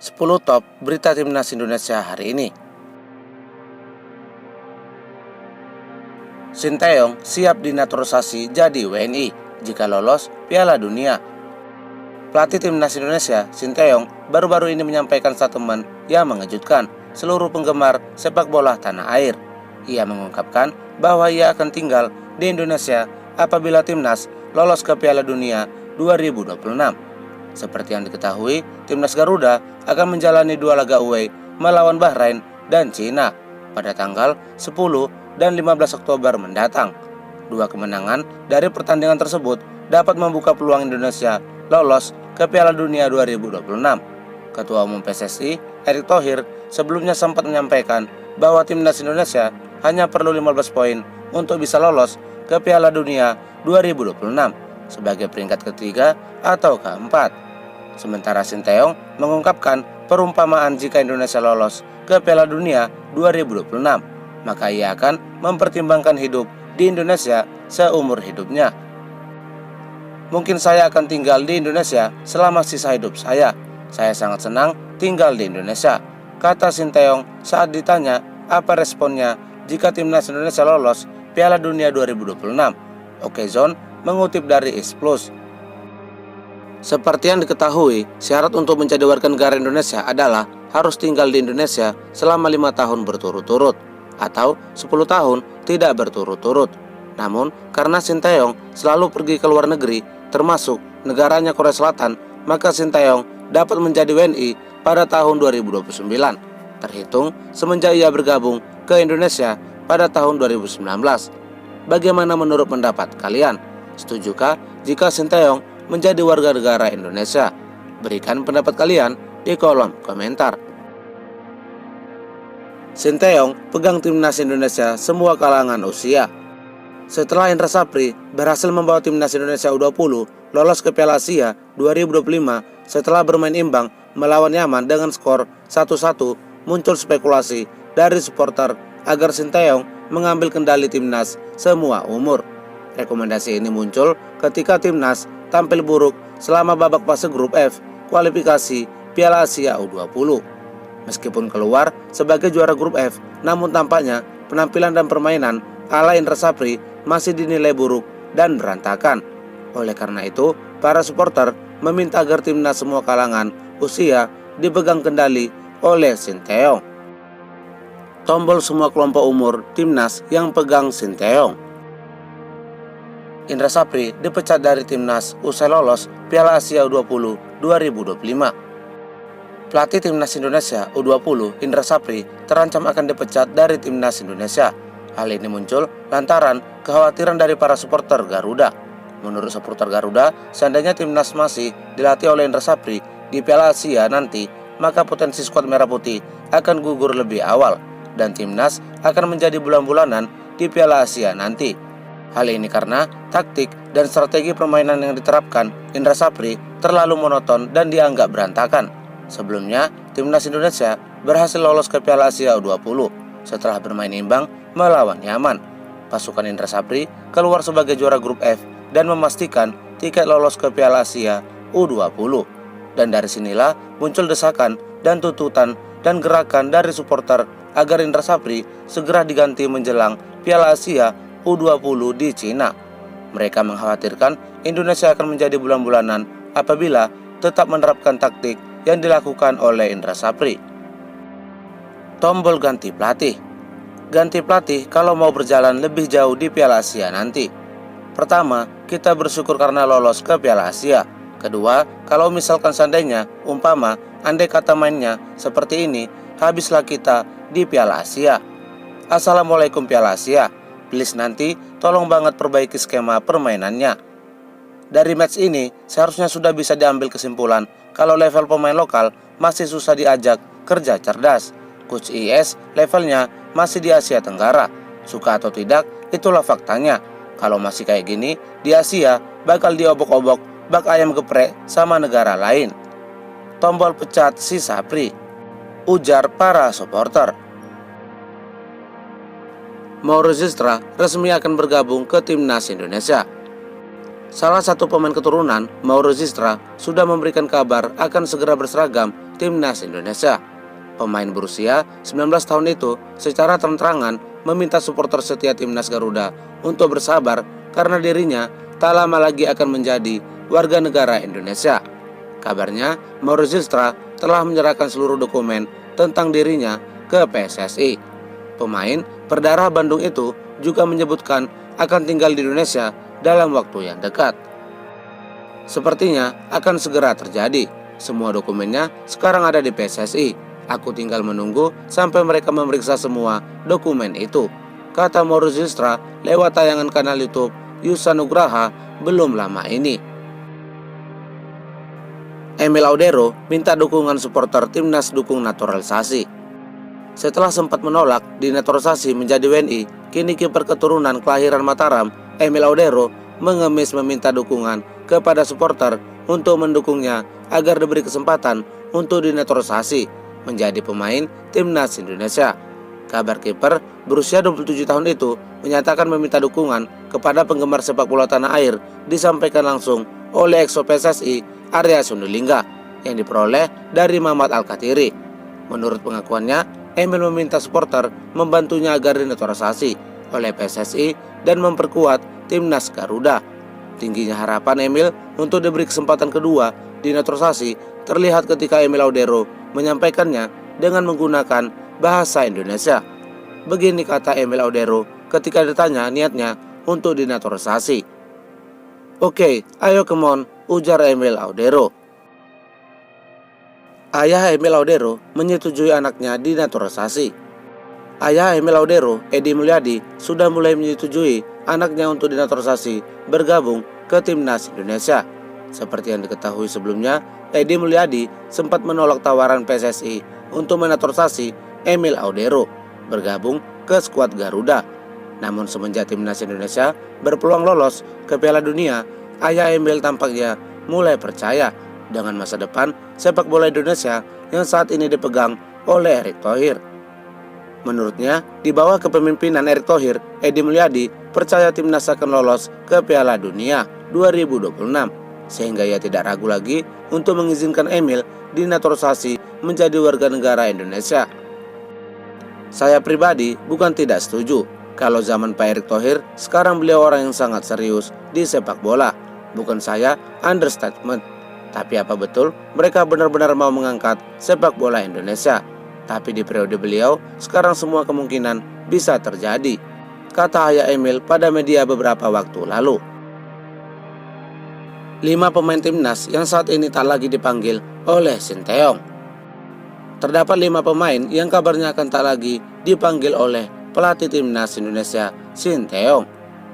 10 top berita Timnas Indonesia hari ini. Sinteyong siap dinaturalisasi jadi WNI jika lolos Piala Dunia. Pelatih Timnas Indonesia, Sinteyong, baru-baru ini menyampaikan statement yang mengejutkan seluruh penggemar sepak bola tanah air. Ia mengungkapkan bahwa ia akan tinggal di Indonesia apabila Timnas lolos ke Piala Dunia 2026. Seperti yang diketahui, Timnas Garuda akan menjalani 2 laga away melawan Bahrain dan Cina pada tanggal 10 dan 15 Oktober mendatang. 2 kemenangan dari pertandingan tersebut dapat membuka peluang Indonesia lolos ke Piala Dunia 2026. Ketua Umum PSSI, Erick Thohir, sebelumnya sempat menyampaikan bahwa Timnas Indonesia hanya perlu 15 poin untuk bisa lolos ke Piala Dunia 2026 sebagai peringkat ketiga atau keempat. Sementara Sinteyong mengungkapkan perumpamaan jika Indonesia lolos ke Piala Dunia 2026, maka ia akan mempertimbangkan hidup di Indonesia seumur hidupnya. Mungkin saya akan tinggal di Indonesia selama sisa hidup saya. Saya sangat senang tinggal di Indonesia, kata Sinteyong saat ditanya apa responnya jika Timnas Indonesia lolos Piala Dunia 2026. Okezone mengutip dari East Plus. Seperti yang diketahui, syarat untuk menjadi warga negara Indonesia adalah harus tinggal di Indonesia selama 5 tahun berturut-turut atau 10 tahun tidak berturut-turut. Namun, karena Sinteyong selalu pergi ke luar negeri, termasuk negaranya Korea Selatan, maka Sinteyong dapat menjadi WNI pada tahun 2029, terhitung semenjak ia bergabung ke Indonesia pada tahun 2019. Bagaimana menurut pendapat kalian? Setujukah jika Sinteyong menjadi warga negara Indonesia? Berikan pendapat kalian di kolom komentar. Sinteyong pegang Timnas Indonesia semua kalangan usia. Setelah Indra Sapri berhasil membawa Timnas Indonesia U20 lolos ke Piala Asia 2025 setelah bermain imbang melawan Yaman dengan skor 1-1, muncul spekulasi dari supporter agar Sinteyong mengambil kendali Timnas semua umur. Rekomendasi ini muncul ketika Timnas tampil buruk selama babak fase grup F kualifikasi Piala Asia U20. Meskipun keluar sebagai juara grup F, namun tampaknya penampilan dan permainan ala Indra Sapri masih dinilai buruk dan berantakan. Oleh karena itu, para supporter meminta agar Timnas semua kalangan usia dipegang kendali oleh Sinteyong. Tombol semua kelompok umur Timnas yang pegang Sinteyong. Indra Sapri dipecat dari Timnas usai lolos Piala Asia U20 2025. Pelatih Timnas Indonesia U20 Indra Sapri terancam akan dipecat dari Timnas Indonesia. Hal ini muncul lantaran kekhawatiran dari para supporter Garuda. Menurut supporter Garuda, seandainya Timnas masih dilatih oleh Indra Sapri di Piala Asia nanti, maka potensi skuad Merah Putih akan gugur lebih awal dan Timnas akan menjadi bulan-bulanan di Piala Asia nanti. Hal ini karena taktik dan strategi permainan yang diterapkan Indra Sapri terlalu monoton dan dianggap berantakan. Sebelumnya, Timnas Indonesia berhasil lolos ke Piala Asia U20 setelah bermain imbang melawan Yaman. Pasukan Indra Sapri keluar sebagai juara grup F dan memastikan tiket lolos ke Piala Asia U20. Dan dari sinilah muncul desakan dan tuntutan dan gerakan dari supporter agar Indra Sapri segera diganti menjelang Piala Asia U20 di Cina. Mereka mengkhawatirkan Indonesia akan menjadi bulan-bulanan apabila tetap menerapkan taktik yang dilakukan oleh Indra Sapri. Tombol ganti pelatih. Ganti pelatih kalau mau berjalan lebih jauh di Piala Asia nanti. Pertama, kita bersyukur karena lolos ke Piala Asia. Kedua, kalau misalkan seandainya umpama andai kata mainnya seperti ini, habislah kita di Piala Asia. Assalamualaikum Piala Asia. Please nanti tolong banget perbaiki skema permainannya. Dari match ini seharusnya sudah bisa diambil kesimpulan kalau level pemain lokal masih susah diajak kerja cerdas. Coach IS levelnya masih di Asia Tenggara. Suka atau tidak, itulah faktanya. Kalau masih kayak gini, di Asia bakal diobok-obok bak ayam geprek sama negara lain. Tombol pecat si Sapri, ujar para supporter. Mauro Zistra resmi akan bergabung ke Timnas Indonesia. Salah satu pemain keturunan Mauro Zistra sudah memberikan kabar akan segera berseragam timnas Indonesia. Pemain berusia 19 tahun itu secara terang-terangan meminta supporter setia timnas Garuda untuk bersabar karena dirinya tak lama lagi akan menjadi warga negara Indonesia. Kabarnya, Mauro Zylstra telah menyerahkan seluruh dokumen tentang dirinya ke PSSI. Pemain berdarah Bandung itu juga menyebutkan akan tinggal di Indonesia dalam waktu yang dekat. Sepertinya akan segera terjadi. Semua dokumennya sekarang ada di PSSI. Aku tinggal menunggu sampai mereka memeriksa semua dokumen itu, kata Mauro Zylstra lewat tayangan kanal YouTube Yusa Nugraha belum lama ini. Emil Audero minta dukungan supporter timnas dukung naturalisasi. Setelah sempat menolak dinaturalisasi menjadi WNI, kini kiper keturunan kelahiran Mataram, Emil Audero, mengemis meminta dukungan kepada supporter untuk mendukungnya agar diberi kesempatan untuk dinaturalisasi menjadi pemain timnas Indonesia. Kabar kiper berusia 27 tahun itu menyatakan meminta dukungan kepada penggemar sepak bola tanah air disampaikan langsung oleh Exo PSSI Arya Sinulinga yang diperoleh dari Mamat Al-Katiri. Menurut pengakuannya, Emil meminta supporter membantunya agar dinaturalisasi oleh PSSI dan memperkuat timnas Garuda. Tingginya harapan Emil untuk diberi kesempatan kedua dinaturalisasi terlihat ketika Emil Audero menyampaikannya dengan menggunakan bahasa Indonesia. Begini kata Emil Audero ketika ditanya niatnya untuk dinaturalisasi. "Oke, ayo come on," ujar Emil Audero. Ayah Emil Audero menyetujui anaknya dinaturalisasi. Ayah Emil Audero, Edi Mulyadi, sudah mulai menyetujui anaknya untuk dinaturalisasi bergabung ke timnas Indonesia. Seperti yang diketahui sebelumnya, Edi Mulyadi sempat menolak tawaran PSSI untuk menaturalisasi Emil Audero bergabung ke skuad Garuda. Namun semenjak timnas Indonesia berpeluang lolos ke Piala Dunia, ayah Emil tampaknya mulai percaya dengan masa depan sepak bola Indonesia yang saat ini dipegang oleh Erick Thohir. Menurutnya, di bawah kepemimpinan Erick Thohir, Edi Mulyadi percaya timnas akan lolos ke Piala Dunia 2026, sehingga ia tidak ragu lagi untuk mengizinkan Emil dinaturalisasi menjadi warga negara Indonesia. Saya pribadi bukan tidak setuju. Kalau zaman Pak Erick Thohir, sekarang beliau orang yang sangat serius di sepak bola. Bukan saya understatement. Tapi apa betul mereka benar-benar mau mengangkat sepak bola Indonesia? Tapi di periode beliau, sekarang semua kemungkinan bisa terjadi, kata ayah Emil pada media beberapa waktu lalu. 5 pemain timnas yang saat ini tak lagi dipanggil oleh Sinteyong. Terdapat 5 pemain yang kabarnya akan tak lagi dipanggil oleh pelatih timnas Indonesia Sinteyong.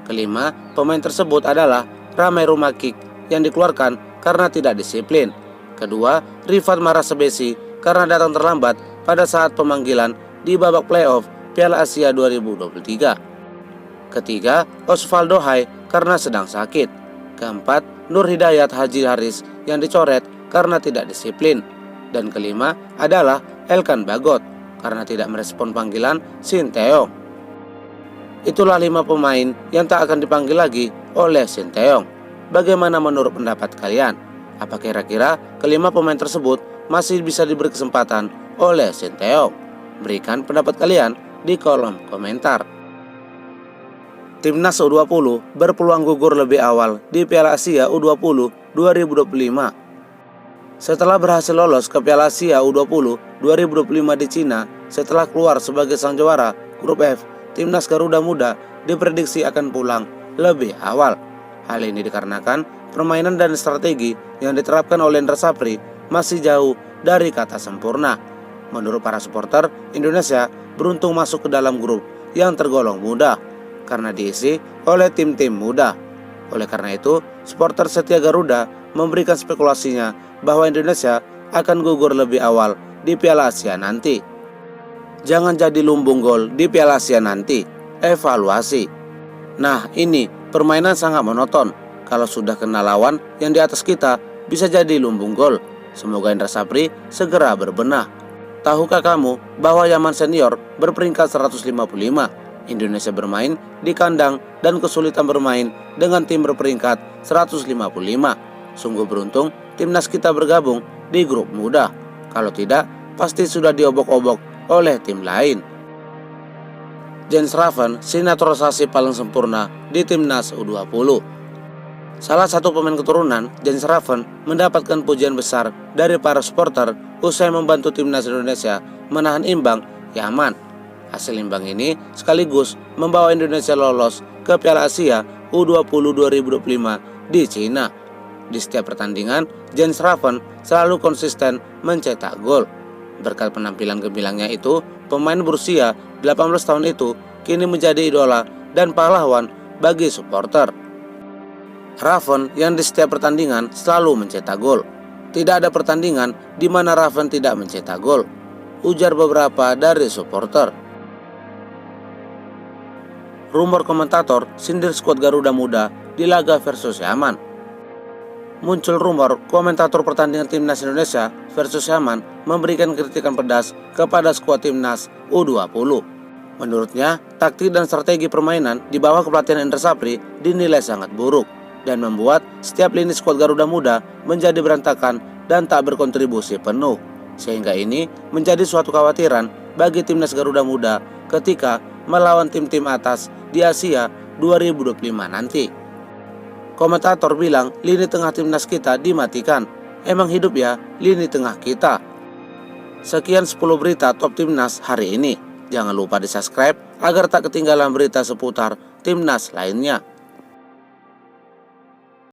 Kelima pemain tersebut adalah Ramai Rumakik yang dikeluarkan karena tidak disiplin. Kedua, Rifat Marasebesi karena datang terlambat pada saat pemanggilan di babak playoff Piala Asia 2023. Ketiga, Osvaldo Hai karena sedang sakit. Keempat, Nur Hidayat Haji Haris yang dicoret karena tidak disiplin. Dan kelima adalah Elkan Bagot karena tidak merespon panggilan Sinteyong. Itulah 5 pemain yang tak akan dipanggil lagi oleh Sinteyong. Bagaimana menurut pendapat kalian? Apa kira-kira kelima pemain tersebut masih bisa diberi kesempatan oleh Sinteyong? Berikan pendapat kalian di kolom komentar. Timnas U20 berpeluang gugur lebih awal di Piala Asia U20 2025. Setelah berhasil lolos ke Piala Asia U20 2025 di Cina setelah keluar sebagai sang juara Grup F, Timnas Garuda Muda diprediksi akan pulang lebih awal. Hal ini dikarenakan permainan dan strategi yang diterapkan oleh Indra Sapri masih jauh dari kata sempurna. Menurut para supporter, Indonesia beruntung masuk ke dalam grup yang tergolong mudah karena diisi oleh tim-tim muda. Oleh karena itu, supporter setia Garuda memberikan spekulasinya bahwa Indonesia akan gugur lebih awal di Piala Asia nanti. Jangan jadi lumbung gol di Piala Asia nanti. Evaluasi. Nah, ini permainan sangat monoton. Kalau sudah kena lawan yang di atas kita, bisa jadi lumbung gol. Semoga Indra Sapri segera berbenah. Tahukah kamu bahwa Yaman Senior berperingkat 155? Indonesia bermain di kandang dan kesulitan bermain dengan tim berperingkat 155. Sungguh beruntung timnas kita bergabung di grup muda. Kalau tidak, pasti sudah diobok-obok oleh tim lain. Jens Raven, si naturalisasi paling sempurna di timnas U20. Salah satu pemain keturunan, Jens Raven, mendapatkan pujian besar dari para supporter usai membantu timnas Indonesia menahan imbang Yaman. Hasil imbang ini sekaligus membawa Indonesia lolos ke Piala Asia U20 2025 di Cina. Di setiap pertandingan, Jens Raven selalu konsisten mencetak gol. Berkat penampilan gemilangnya itu, pemain berusia 18 tahun itu kini menjadi idola dan pahlawan bagi supporter. Raven yang di setiap pertandingan selalu mencetak gol. Tidak ada pertandingan di mana Raven tidak mencetak gol, ujar beberapa dari supporter. Rumor komentator sindir skuad Garuda Muda di laga versus Yaman. Muncul rumor komentator pertandingan timnas Indonesia versus Yaman memberikan kritikan pedas kepada skuad timnas U20. Menurutnya, taktik dan strategi permainan di bawah kepelatihan Indra Sapri dinilai sangat buruk dan membuat setiap lini skuad Garuda Muda menjadi berantakan dan tak berkontribusi penuh. Sehingga ini menjadi suatu kekhawatiran bagi timnas Garuda Muda ketika melawan tim-tim atas di Asia 2025 nanti. Komentator bilang lini tengah timnas kita dimatikan. Emang hidup ya lini tengah kita. Sekian 10 berita top timnas hari ini. Jangan lupa di subscribe agar tak ketinggalan berita seputar timnas lainnya.